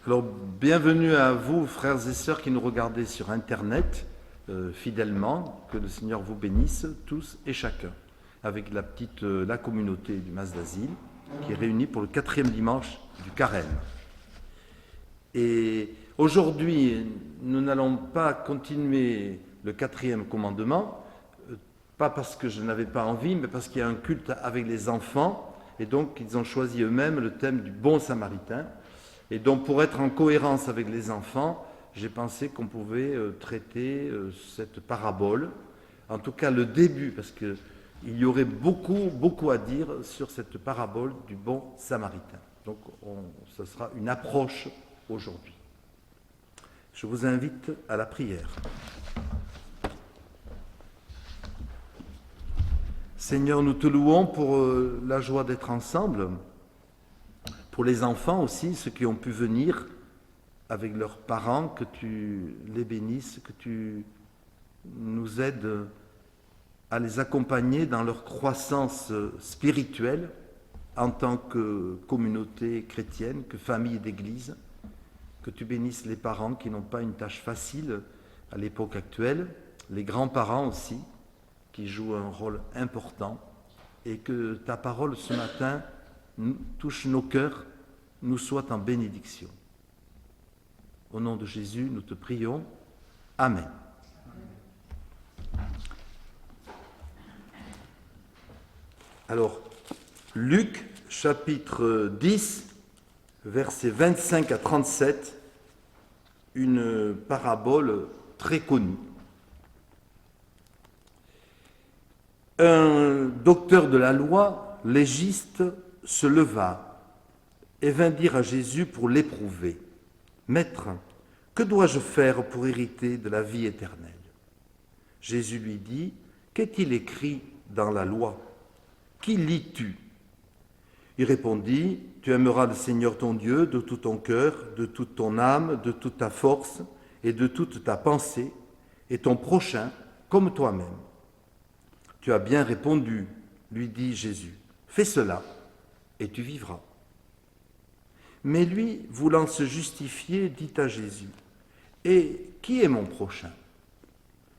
Alors, bienvenue à vous, frères et sœurs qui nous regardez sur Internet, fidèlement. Que le Seigneur vous bénisse, tous et chacun, avec la communauté du Mas d'Asile, qui est réunie pour le 4e dimanche du Carême. Et aujourd'hui, nous n'allons pas continuer le 4e commandement, pas parce que je n'avais pas envie, mais parce qu'il y a un culte avec les enfants, et donc ils ont choisi eux-mêmes le thème du bon samaritain. Et donc, pour être en cohérence avec les enfants, j'ai pensé qu'on pouvait traiter cette parabole, en tout cas le début, parce qu'il y aurait beaucoup à dire sur cette parabole du bon samaritain. Donc, ce sera une approche aujourd'hui. Je vous invite à la prière. Seigneur, nous te louons pour la joie d'être ensemble, pour les enfants aussi, ceux qui ont pu venir avec leurs parents, que tu les bénisses, que tu nous aides à les accompagner dans leur croissance spirituelle en tant que communauté chrétienne, que famille d'église, que tu bénisses les parents qui n'ont pas une tâche facile à l'époque actuelle, les grands-parents aussi, qui jouent un rôle important, et que ta parole ce matin touche nos cœurs, nous soit en bénédiction. Au nom de Jésus, nous te prions. Amen. Alors, Luc, chapitre 10, versets 25 à 37, une parabole très connue. Un docteur de la loi, légiste, se leva et vint dire à Jésus pour l'éprouver. « Maître, que dois-je faire pour hériter de la vie éternelle ?» Jésus lui dit, « Qu'est-il écrit dans la loi? Qui lis-tu » Il répondit, « Tu aimeras le Seigneur ton Dieu de tout ton cœur, de toute ton âme, de toute ta force et de toute ta pensée, et ton prochain comme toi-même. » « Tu as bien répondu, lui dit Jésus, fais cela et tu vivras. » Mais lui, voulant se justifier, dit à Jésus, « Et qui est mon prochain ?»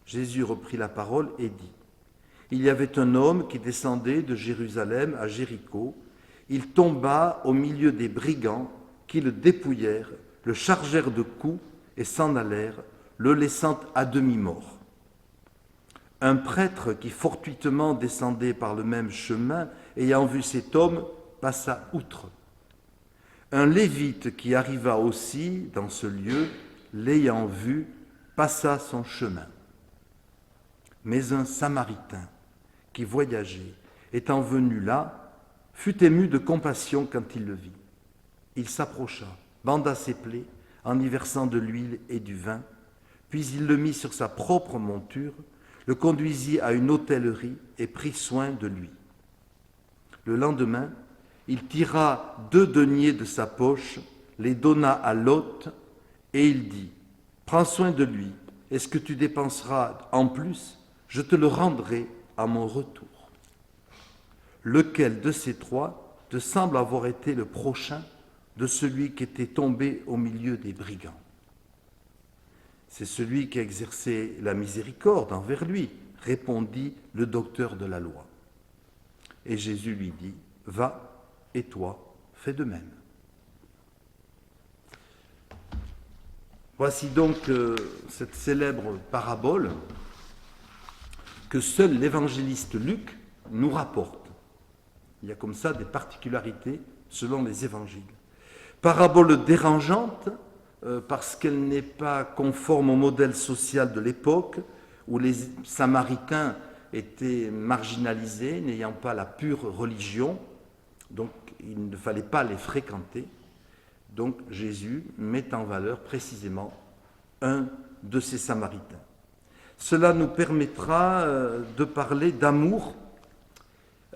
Jésus reprit la parole et dit, « Il y avait un homme qui descendait de Jérusalem à Jéricho. Il tomba au milieu des brigands qui le dépouillèrent, le chargèrent de coups et s'en allèrent, le laissant à demi-mort. Un prêtre qui fortuitement descendait par le même chemin, ayant vu cet homme, passa outre. Un lévite qui arriva aussi dans ce lieu, l'ayant vu, passa son chemin. Mais un Samaritain qui voyageait, étant venu là, fut ému de compassion quand il le vit. Il s'approcha, banda ses plaies, en y versant de l'huile et du vin, puis il le mit sur sa propre monture, le conduisit à une hôtellerie et prit soin de lui. Le lendemain, il tira 2 deniers de sa poche, les donna à l'hôte, et il dit, « Prends soin de lui, et ce que tu dépenseras en plus, je te le rendrai à mon retour. » Lequel de ces 3 te semble avoir été le prochain de celui qui était tombé au milieu des brigands? C'est celui qui a exercé la miséricorde envers lui, répondit le docteur de la loi. Et Jésus lui dit, « Va, et toi, fais de même. » Voici donc cette célèbre parabole que seul l'évangéliste Luc nous rapporte. Il y a comme ça des particularités selon les évangiles. Parabole dérangeante, parce qu'elle n'est pas conforme au modèle social de l'époque où les Samaritains étaient marginalisés, n'ayant pas la pure religion, donc il ne fallait pas les fréquenter. Donc Jésus met en valeur précisément un de ces Samaritains. Cela nous permettra de parler d'amour.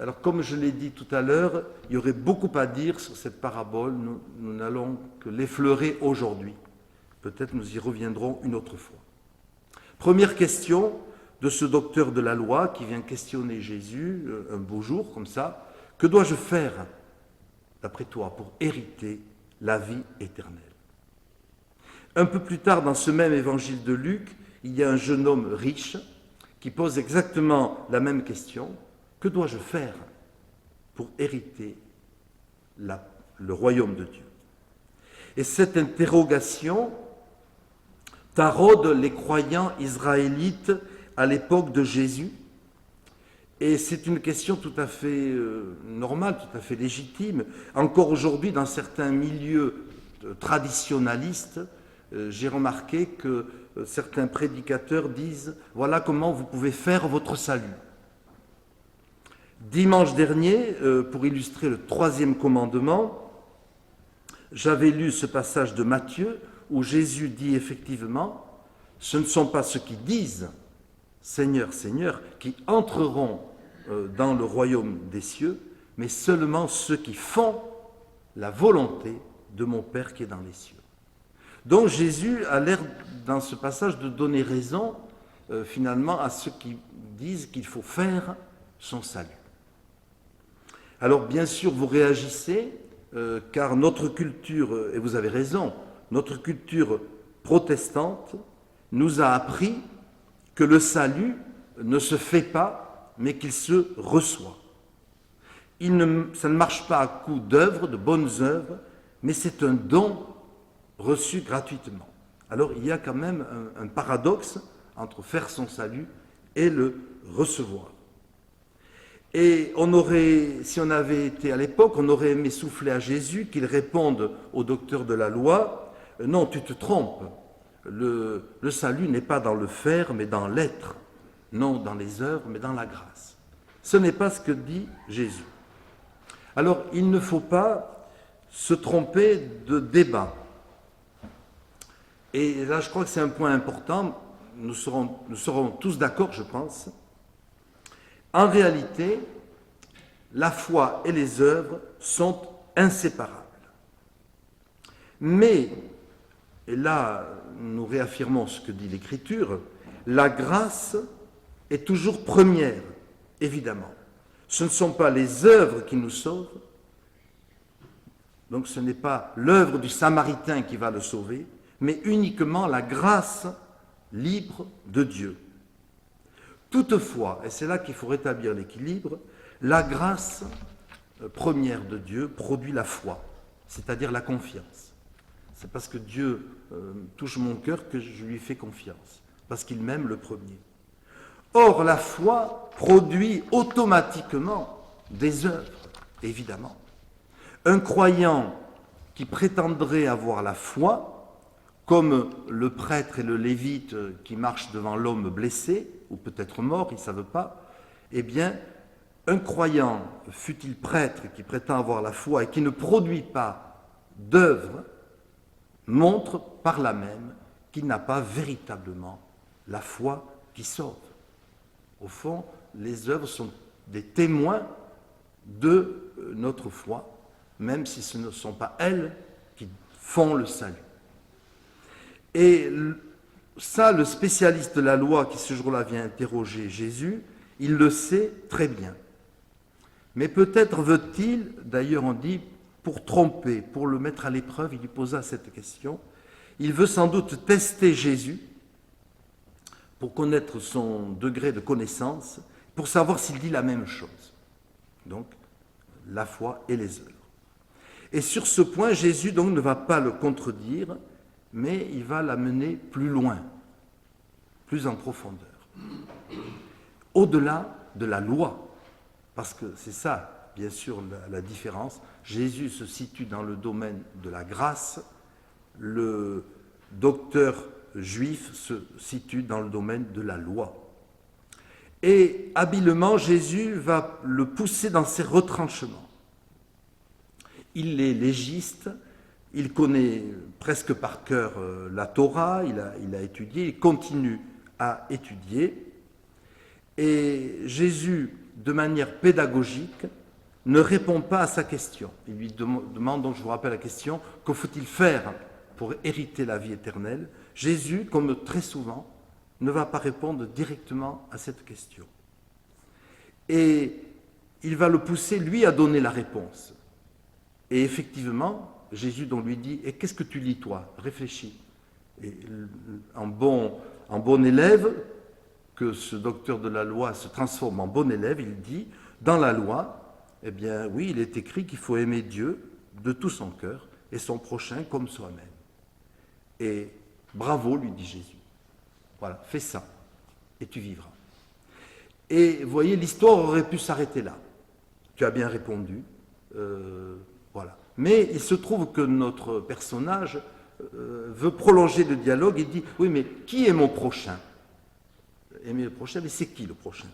Alors comme je l'ai dit tout à l'heure, il y aurait beaucoup à dire sur cette parabole, nous n'allons que l'effleurer aujourd'hui. Peut-être nous y reviendrons une autre fois. Première question de ce docteur de la loi qui vient questionner Jésus un beau jour comme ça. Que dois-je faire, d'après toi, pour hériter la vie éternelle ? Un peu plus tard, dans ce même évangile de Luc, il y a un jeune homme riche qui pose exactement la même question. Que dois-je faire pour hériter le royaume de Dieu? Et cette interrogation taraude les croyants israélites à l'époque de Jésus. Et c'est une question tout à fait normale, tout à fait légitime. Encore aujourd'hui, dans certains milieux traditionalistes, j'ai remarqué que certains prédicateurs disent « Voilà comment vous pouvez faire votre salut ». Dimanche dernier, pour illustrer le 3e commandement, j'avais lu ce passage de Matthieu où Jésus dit effectivement « Ce ne sont pas ceux qui disent « Seigneur, Seigneur » qui entreront dans le royaume des cieux, mais seulement ceux qui font la volonté de mon Père qui est dans les cieux. » Donc Jésus a l'air, dans ce passage, de donner raison finalement à ceux qui disent qu'il faut faire son salut. Alors bien sûr, vous réagissez, car notre culture, et vous avez raison, notre culture protestante nous a appris que le salut ne se fait pas, mais qu'il se reçoit. Ça ne marche pas à coup d'œuvres, de bonnes œuvres, mais c'est un don reçu gratuitement. Alors il y a quand même un paradoxe entre faire son salut et le recevoir. Et si on avait été à l'époque, on aurait aimé souffler à Jésus qu'il réponde au docteur de la loi, « Non, tu te trompes, le salut n'est pas dans le faire, mais dans l'être, non dans les œuvres, mais dans la grâce. » Ce n'est pas ce que dit Jésus. Alors, il ne faut pas se tromper de débat. Et là, je crois que c'est un point important, nous serons tous d'accord, je pense. En réalité, la foi et les œuvres sont inséparables. Mais, et là, nous réaffirmons ce que dit l'Écriture, la grâce est toujours première, évidemment. Ce ne sont pas les œuvres qui nous sauvent, donc ce n'est pas l'œuvre du Samaritain qui va le sauver, mais uniquement la grâce libre de Dieu. Toutefois, et c'est là qu'il faut rétablir l'équilibre, la grâce première de Dieu produit la foi, c'est-à-dire la confiance. C'est parce que Dieu touche mon cœur que je lui fais confiance, parce qu'il m'aime le premier. Or, la foi produit automatiquement des œuvres, évidemment. Un croyant qui prétendrait avoir la foi, comme le prêtre et le lévite qui marchent devant l'homme blessé, ou peut-être mort, ils ne savent pas, eh bien, un croyant, fût-il prêtre, qui prétend avoir la foi et qui ne produit pas d'œuvre, montre par là même qu'il n'a pas véritablement la foi qui sauve. Au fond, les œuvres sont des témoins de notre foi, même si ce ne sont pas elles qui font le salut. Et ça, le spécialiste de la loi qui ce jour-là vient interroger Jésus, il le sait très bien. Mais peut-être veut-il, d'ailleurs on dit, pour tromper, pour le mettre à l'épreuve, il lui posa cette question. Il veut sans doute tester Jésus pour connaître son degré de connaissance, pour savoir s'il dit la même chose. Donc, la foi et les œuvres. Et sur ce point, Jésus donc ne va pas le contredire, mais il va l'amener plus loin, plus en profondeur, au-delà de la loi, parce que c'est ça, bien sûr, la différence. Jésus se situe dans le domaine de la grâce, le docteur juif se situe dans le domaine de la loi. Et habilement, Jésus va le pousser dans ses retranchements. Il est légiste, il connaît presque par cœur la Torah, il a étudié, il continue à étudier. Et Jésus, de manière pédagogique, ne répond pas à sa question. Il lui demande, donc je vous rappelle la question, que faut-il faire pour hériter la vie éternelle? Jésus, comme très souvent, ne va pas répondre directement à cette question. Et il va le pousser, lui, à donner la réponse. Et effectivement, Jésus donc lui dit « Et qu'est-ce que tu lis, toi? Réfléchis. Et en bon élève, que ce docteur de la loi se transforme en bon élève, il dit, dans la loi, eh bien oui, il est écrit qu'il faut aimer Dieu de tout son cœur et son prochain comme soi-même. Et bravo, lui dit Jésus. Voilà, fais ça et tu vivras. Et vous voyez, l'histoire aurait pu s'arrêter là. Tu as bien répondu. Voilà. Mais il se trouve que notre personnage veut prolonger le dialogue et dit, oui, mais qui est mon prochain? Aimer le prochain, mais c'est qui le prochain?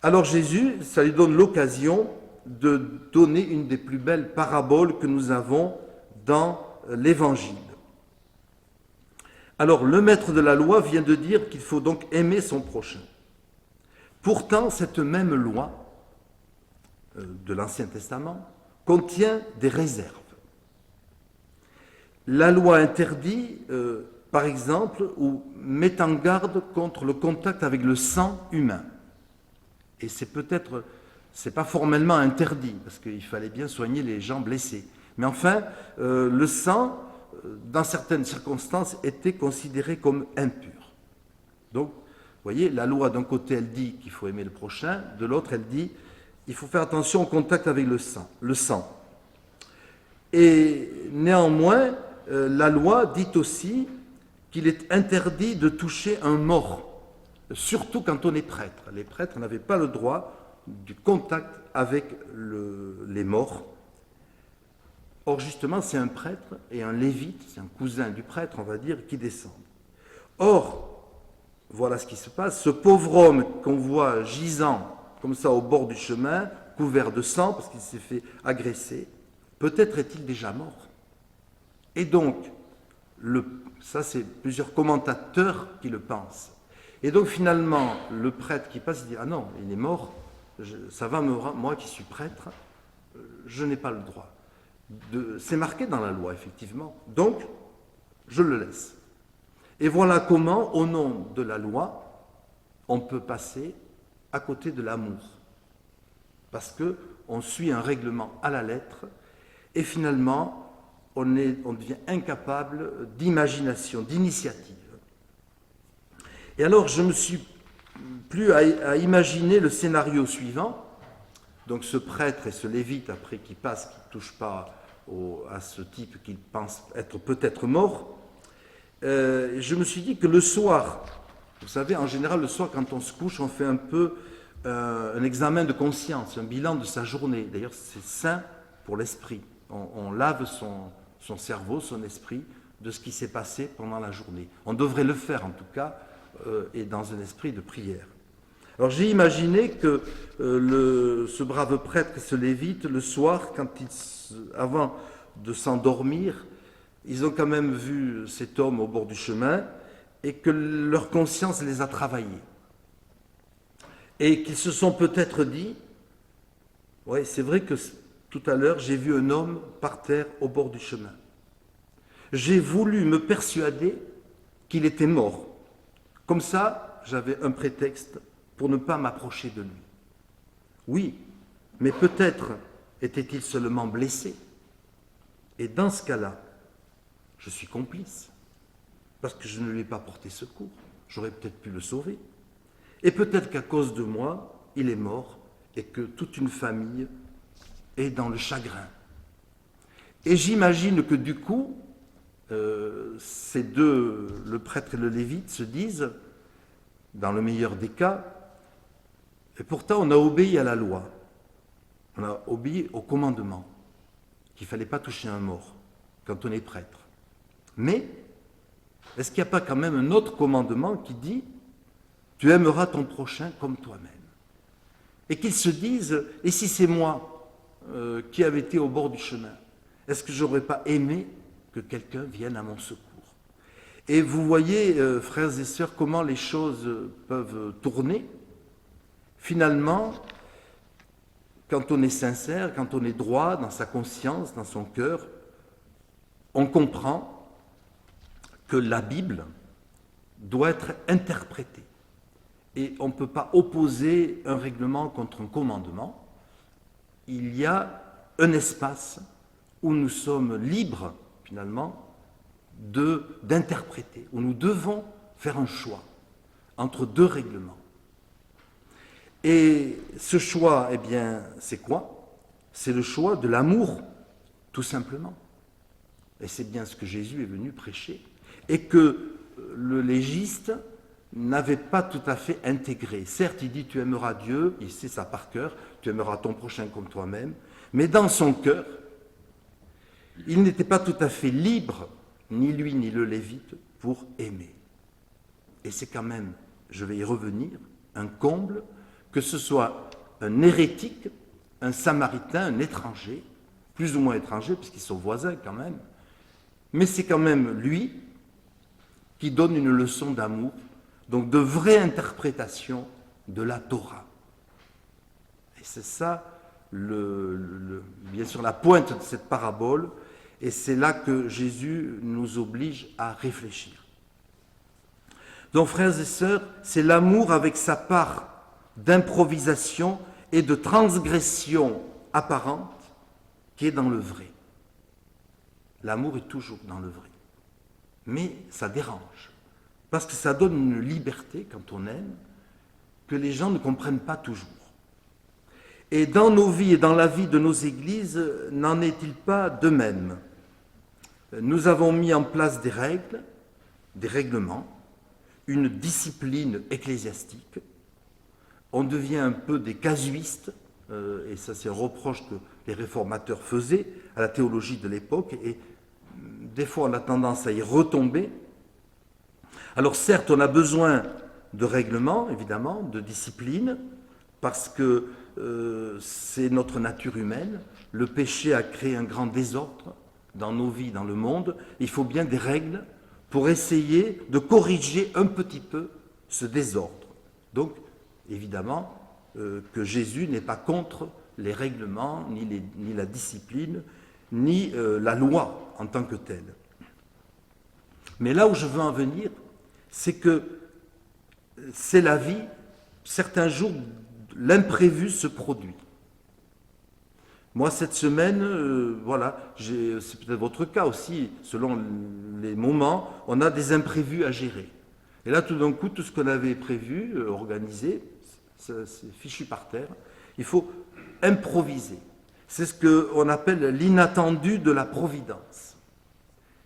Alors Jésus, ça lui donne l'occasion de donner une des plus belles paraboles que nous avons dans l'Évangile. Alors le maître de la loi vient de dire qu'il faut donc aimer son prochain. Pourtant, cette même loi de l'Ancien Testament contient des réserves. La loi interdit, par exemple, ou met en garde contre le contact avec le sang humain. Et c'est pas formellement interdit, parce qu'il fallait bien soigner les gens blessés. Mais enfin, le sang, dans certaines circonstances, était considéré comme impur. Donc, vous voyez, la loi d'un côté, elle dit qu'il faut aimer le prochain, de l'autre, elle dit qu'il faut faire attention au contact avec le sang. Et néanmoins, la loi dit aussi qu'il est interdit de toucher un mort, surtout quand on est prêtre. Les prêtres n'avaient pas le droit du contact avec les morts. Or, justement, c'est un prêtre et un lévite, c'est un cousin du prêtre, on va dire, qui descendent. Or, voilà ce qui se passe. Ce pauvre homme qu'on voit gisant comme ça au bord du chemin, couvert de sang parce qu'il s'est fait agresser, peut-être est-il déjà mort. Et donc, ça c'est plusieurs commentateurs qui le pensent. Et donc finalement, le prêtre qui passe, il dit « Ah non, il est mort, ça va moi qui suis prêtre, je n'ai pas le droit. » C'est marqué dans la loi, effectivement. Donc, je le laisse. Et voilà comment, au nom de la loi, on peut passer à côté de l'amour. Parce qu'on suit un règlement à la lettre, et finalement, on devient incapable d'imagination, d'initiative. Et alors, je me suis plu à imaginer le scénario suivant. Donc ce prêtre et ce lévite, après qui passe, qui ne touche pas à ce type qu'il pense être peut-être mort, je me suis dit que le soir, vous savez, en général, le soir, quand on se couche, on fait un peu un examen de conscience, un bilan de sa journée. D'ailleurs, c'est sain pour l'esprit. On lave son cerveau, son esprit, de ce qui s'est passé pendant la journée. On devrait le faire, en tout cas, et dans un esprit de prière. Alors j'ai imaginé que ce brave prêtre, ce lévite, le soir, avant de s'endormir, ils ont quand même vu cet homme au bord du chemin et que leur conscience les a travaillés. Et qu'ils se sont peut-être dit, ouais, c'est vrai que tout à l'heure, j'ai vu un homme par terre au bord du chemin. J'ai voulu me persuader qu'il était mort. Comme ça, j'avais un prétexte pour ne pas m'approcher de lui. Oui, mais peut-être était-il seulement blessé. Et dans ce cas-là, je suis complice, parce que je ne lui ai pas porté secours. J'aurais peut-être pu le sauver. Et peut-être qu'à cause de moi, il est mort et que toute une famille est dans le chagrin. Et j'imagine que du coup, ces deux, le prêtre et le lévite, se disent, dans le meilleur des cas, et pourtant on a obéi à la loi, on a obéi au commandement, qu'il ne fallait pas toucher un mort quand on est prêtre. Mais, est-ce qu'il n'y a pas quand même un autre commandement qui dit « Tu aimeras ton prochain comme toi-même » et qu'ils se disent « Et si c'est moi qui avais été au bord du chemin, est-ce que je n'aurais pas aimé que quelqu'un vienne à mon secours ?» Et vous voyez, frères et sœurs, comment les choses peuvent tourner. Finalement, quand on est sincère, quand on est droit dans sa conscience, dans son cœur, on comprend que la Bible doit être interprétée. Et on ne peut pas opposer un règlement contre un commandement. Il y a un espace où nous sommes libres, finalement, d'interpréter, où nous devons faire un choix entre deux règlements. Et ce choix, eh bien, c'est quoi? C'est le choix de l'amour, tout simplement. Et c'est bien ce que Jésus est venu prêcher. Et que le légiste n'avait pas tout à fait intégré. Certes, il dit tu aimeras Dieu, il sait ça par cœur, tu aimeras ton prochain comme toi-même, mais dans son cœur, il n'était pas tout à fait libre, ni lui ni le lévite, pour aimer. Et c'est quand même, je vais y revenir, un comble, que ce soit un hérétique, un samaritain, un étranger, plus ou moins étranger, puisqu'ils sont voisins quand même, mais c'est quand même lui qui donne une leçon d'amour, donc de vraie interprétation de la Torah. Et c'est ça, bien sûr, la pointe de cette parabole, et c'est là que Jésus nous oblige à réfléchir. Donc, frères et sœurs, c'est l'amour avec sa part d'improvisation et de transgression apparente qui est dans le vrai. L'amour est toujours dans le vrai. Mais ça dérange. Parce que ça donne une liberté, quand on aime, que les gens ne comprennent pas toujours. Et dans nos vies et dans la vie de nos églises, n'en est-il pas de même? Nous avons mis en place des règles, des règlements, une discipline ecclésiastique. On devient un peu des casuistes, et ça c'est un reproche que les réformateurs faisaient à la théologie de l'époque, et des fois on a tendance à y retomber. Alors certes, on a besoin de règlements, évidemment, de discipline, parce que c'est notre nature humaine. Le péché a créé un grand désordre dans nos vies, dans le monde. Il faut bien des règles pour essayer de corriger un petit peu ce désordre. Donc, évidemment, que Jésus n'est pas contre les règlements, ni la discipline, ni la loi en tant que telle. Mais là où je veux en venir, c'est que c'est la vie. Certains jours, l'imprévu se produit. Moi, cette semaine, voilà, c'est peut-être votre cas aussi, selon les moments, on a des imprévus à gérer. Et là, tout d'un coup, tout ce qu'on avait prévu, organisé, c'est fichu par terre. Il faut improviser. C'est ce qu'on appelle l'inattendu de la providence.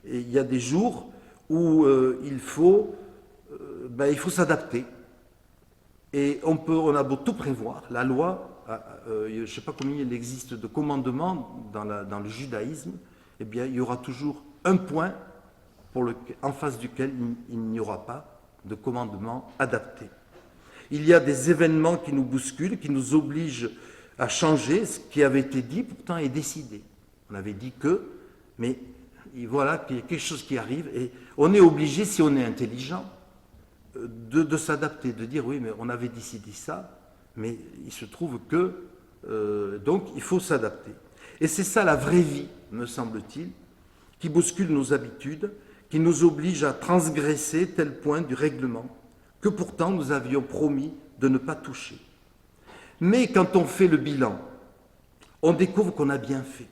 Et il y a des jours où il faut s'adapter. Et on a beau tout prévoir, la loi, je ne sais pas combien il existe de commandements dans le judaïsme, eh bien il y aura toujours un point en face duquel il n'y aura pas de commandement adapté. Il y a des événements qui nous bousculent, qui nous obligent à changer ce qui avait été dit, pourtant est décidé. On avait dit que, mais voilà qu'il y a quelque chose qui arrive, et on est obligé, si on est intelligent, de s'adapter, de dire oui, mais on avait décidé ça, mais il se trouve que, donc il faut s'adapter. Et c'est ça la vraie vie, me semble-t-il, qui bouscule nos habitudes, qui nous oblige à transgresser tel point du règlement que pourtant nous avions promis de ne pas toucher. Mais quand on fait le bilan, on découvre qu'on a bien fait.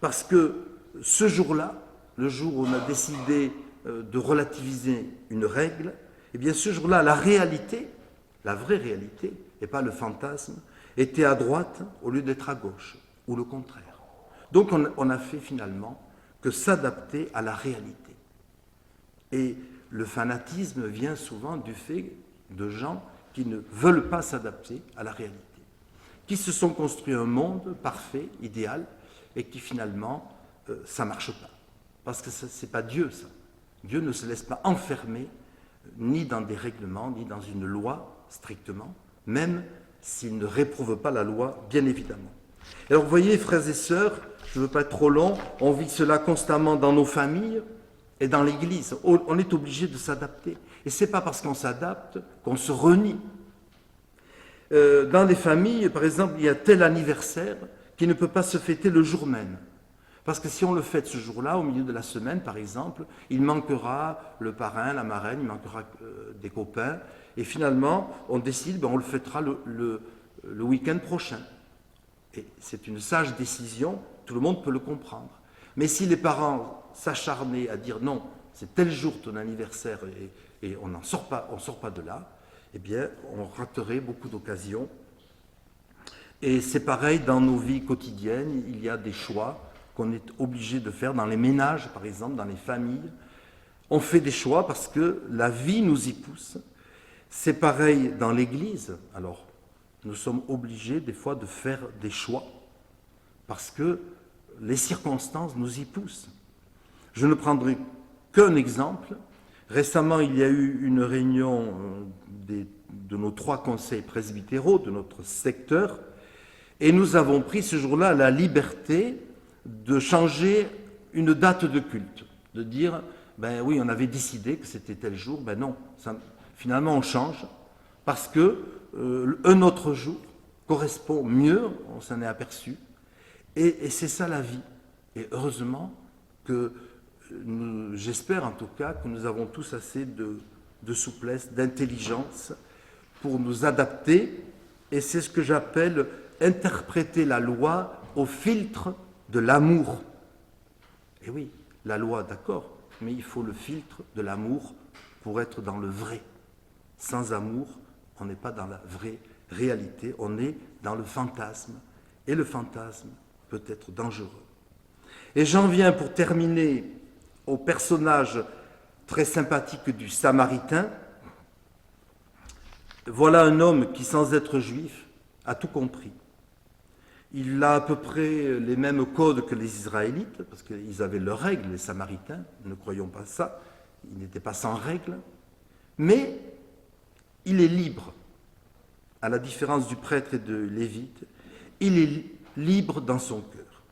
Parce que ce jour-là, le jour où on a décidé de relativiser une règle, eh bien ce jour-là, la réalité, la vraie réalité, et pas le fantasme, était à droite au lieu d'être à gauche, ou le contraire. Donc on a fait finalement que s'adapter à la réalité. Et le fanatisme vient souvent du fait de gens qui ne veulent pas s'adapter à la réalité, qui se sont construits un monde parfait, idéal, et qui finalement, ça ne marche pas. Parce que ce n'est pas Dieu, ça. Dieu ne se laisse pas enfermer ni dans des règlements, ni dans une loi, strictement, même s'il ne réprouve pas la loi, bien évidemment. Alors vous voyez, frères et sœurs, je ne veux pas être trop long, on vit cela constamment dans nos familles et dans l'Église. On est obligé de s'adapter. Et ce n'est pas parce qu'on s'adapte qu'on se renie. Dans les familles, par exemple, il y a tel anniversaire qui ne peut pas se fêter le jour même. Parce que si on le fête ce jour-là, au milieu de la semaine, par exemple, il manquera le parrain, la marraine, il manquera des copains. Et finalement, on décide, on le fêtera le week-end prochain. Et c'est une sage décision, tout le monde peut le comprendre. Mais si les parents s'acharner à dire non, c'est tel jour ton anniversaire et on sort pas de là, eh bien, on raterait beaucoup d'occasions. Et c'est pareil dans nos vies quotidiennes, il y a des choix qu'on est obligé de faire dans les ménages, par exemple, dans les familles. On fait des choix parce que la vie nous y pousse. C'est pareil dans l'Église. Alors, nous sommes obligés des fois de faire des choix parce que les circonstances nous y poussent. Je ne prendrai qu'un exemple. Récemment, il y a eu une réunion de nos 3 conseils presbytéraux, de notre secteur, et nous avons pris ce jour-là la liberté de changer une date de culte, de dire, ben oui, on avait décidé que c'était tel jour, ben non, finalement on change, parce que un autre jour correspond mieux, on s'en est aperçu, et c'est ça la vie. Et heureusement que, j'espère en tout cas, que nous avons tous assez de souplesse, d'intelligence pour nous adapter, et c'est ce que j'appelle interpréter la loi au filtre de l'amour. Et oui, la loi, d'accord, mais il faut le filtre de l'amour pour être dans le vrai. Sans amour, on n'est pas dans la vraie réalité, on est dans le fantasme. Et le fantasme peut être dangereux. Et j'en viens pour terminer au personnage très sympathique du Samaritain. Voilà un homme qui, sans être juif, a tout compris. Il a à peu près les mêmes codes que les Israélites, parce qu'ils avaient leurs règles, les Samaritains, ne croyons pas ça, ils n'étaient pas sans règles, mais il est libre, à la différence du prêtre et de Lévite, il est libre dans son cœur.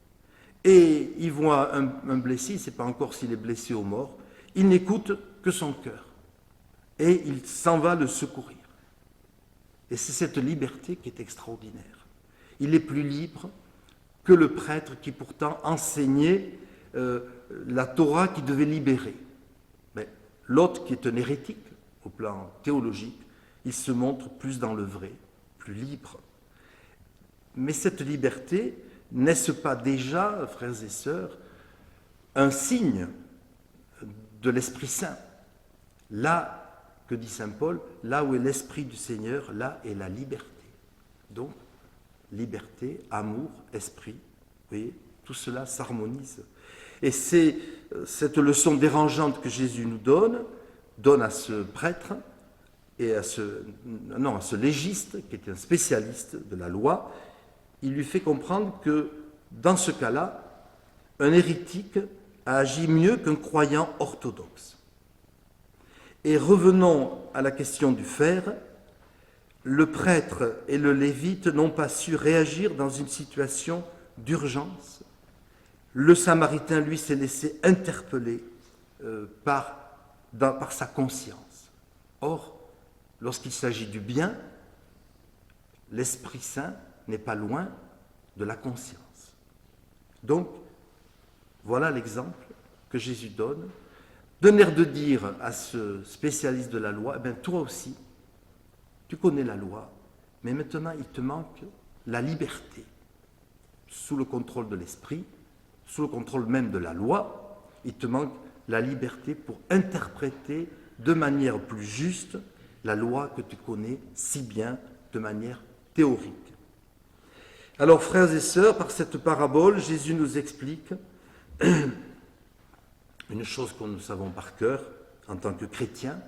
Et il voit un blessé, il ne sait pas encore s'il est blessé ou mort, il n'écoute que son cœur, et il s'en va le secourir. Et c'est cette liberté qui est extraordinaire. Il est plus libre que le prêtre qui pourtant enseignait la Torah qui devait libérer. Mais l'autre qui est un hérétique au plan théologique, il se montre plus dans le vrai, plus libre. Mais cette liberté, n'est-ce pas déjà, frères et sœurs, un signe de l'Esprit Saint? Là, que dit saint Paul, là où est l'Esprit du Seigneur, là est la liberté. Donc, liberté, amour, esprit, vous voyez, tout cela s'harmonise. Et c'est cette leçon dérangeante que Jésus nous donne à ce prêtre et à ce légiste qui est un spécialiste de la loi. Il lui fait comprendre que dans ce cas-là, un hérétique a agi mieux qu'un croyant orthodoxe. Et revenons à la question du fer. Le prêtre et le lévite n'ont pas su réagir dans une situation d'urgence. Le Samaritain, lui, s'est laissé interpeller par sa conscience. Or, lorsqu'il s'agit du bien, l'Esprit Saint n'est pas loin de la conscience. Donc, voilà l'exemple que Jésus donne, d'un air de dire à ce spécialiste de la loi, eh bien, toi aussi, tu connais la loi, mais maintenant il te manque la liberté. Sous le contrôle de l'esprit, sous le contrôle même de la loi, il te manque la liberté pour interpréter de manière plus juste la loi que tu connais si bien de manière théorique. Alors, frères et sœurs, par cette parabole, Jésus nous explique une chose que nous savons par cœur en tant que chrétiens,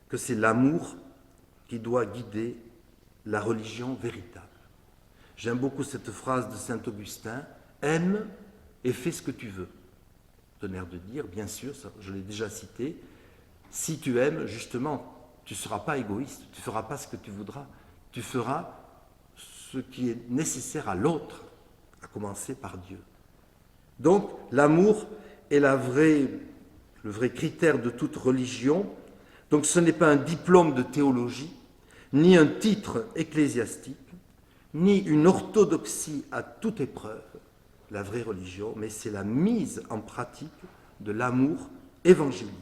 que c'est l'amour qui doit guider la religion véritable. J'aime beaucoup cette phrase de saint Augustin, « Aime et fais ce que tu veux ». D'un air de dire, bien sûr, ça, je l'ai déjà cité, si tu aimes, justement, tu ne seras pas égoïste, tu ne feras pas ce que tu voudras, tu feras ce qui est nécessaire à l'autre, à commencer par Dieu. Donc, l'amour est le vrai critère de toute religion. Donc ce n'est pas un diplôme de théologie, ni un titre ecclésiastique, ni une orthodoxie à toute épreuve, la vraie religion, mais c'est la mise en pratique de l'amour évangélique.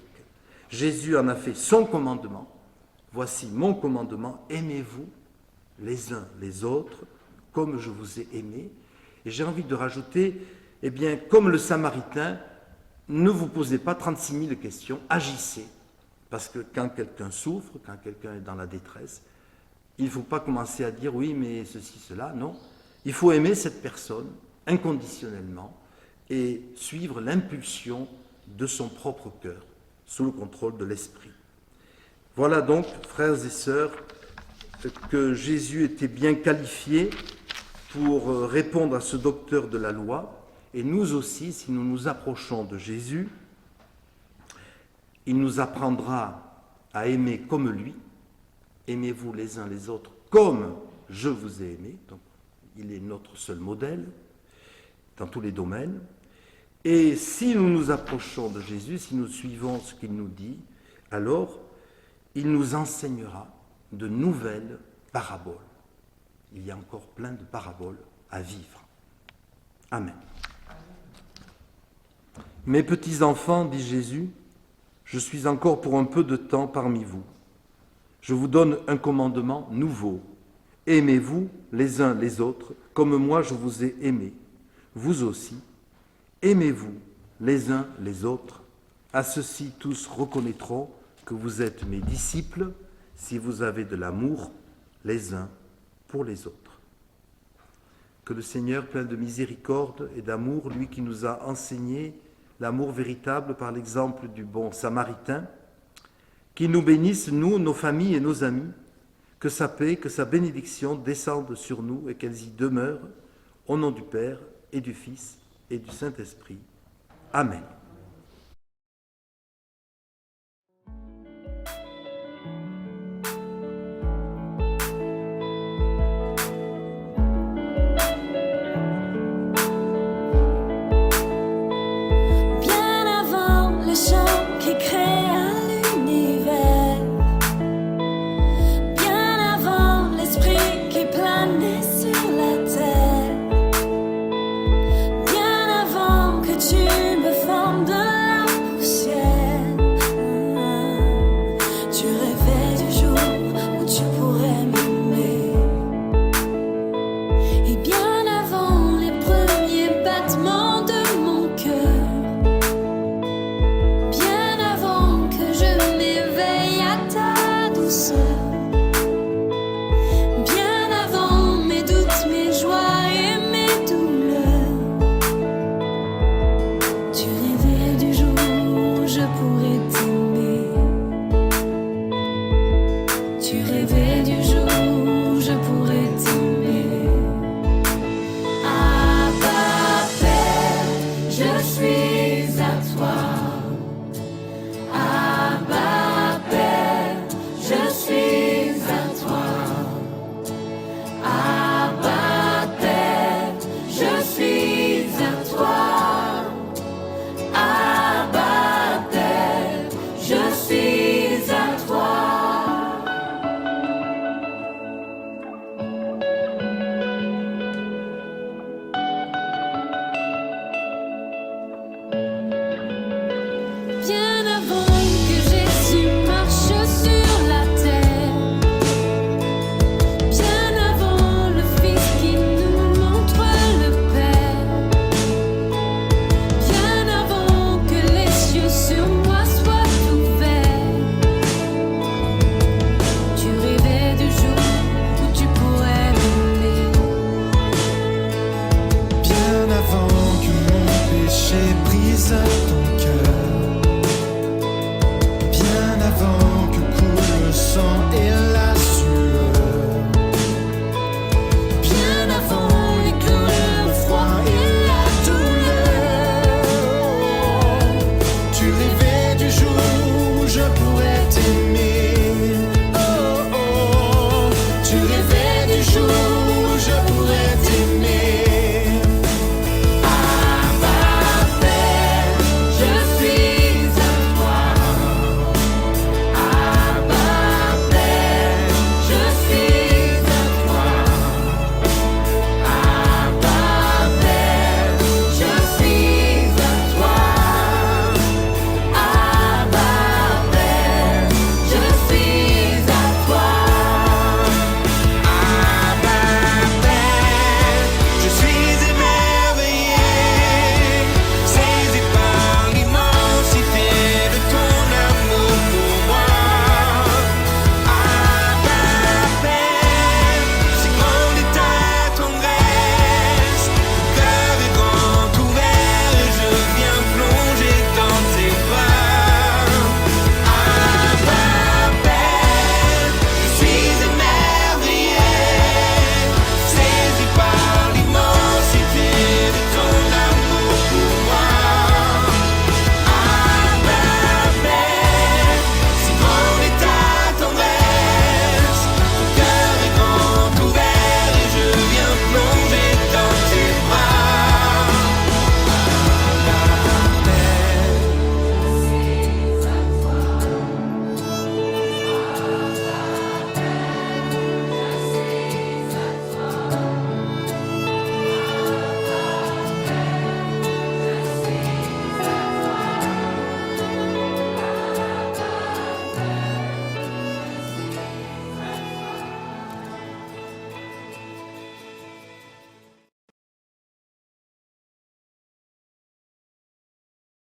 Jésus en a fait son commandement. Voici mon commandement, aimez-vous les uns les autres comme je vous ai aimé. Et j'ai envie de rajouter, eh bien, comme le Samaritain, ne vous posez pas 36 000 questions, agissez. Parce que quand quelqu'un souffre, quand quelqu'un est dans la détresse, il ne faut pas commencer à dire oui, mais ceci, cela, non. Il faut aimer cette personne inconditionnellement et suivre l'impulsion de son propre cœur, sous le contrôle de l'esprit. Voilà donc, frères et sœurs, que Jésus était bien qualifié pour répondre à ce docteur de la loi. Et nous aussi, si nous nous approchons de Jésus, il nous apprendra à aimer comme lui. Aimez-vous les uns les autres comme je vous ai aimé. Donc, il est notre seul modèle dans tous les domaines. Et si nous nous approchons de Jésus, si nous suivons ce qu'il nous dit, alors il nous enseignera de nouvelles paraboles. Il y a encore plein de paraboles à vivre. Amen. Mes petits enfants, dit Jésus, je suis encore pour un peu de temps parmi vous. Je vous donne un commandement nouveau. Aimez-vous les uns les autres comme moi je vous ai aimés. Vous aussi, aimez-vous les uns les autres. À ceci tous reconnaîtront que vous êtes mes disciples si vous avez de l'amour les uns pour les autres. Que le Seigneur, plein de miséricorde et d'amour, lui qui nous a enseigné l'amour véritable par l'exemple du bon Samaritain, qu'il nous bénisse, nous, nos familles et nos amis, que sa paix, que sa bénédiction descendent sur nous et qu'elles y demeurent, au nom du Père et du Fils et du Saint-Esprit. Amen.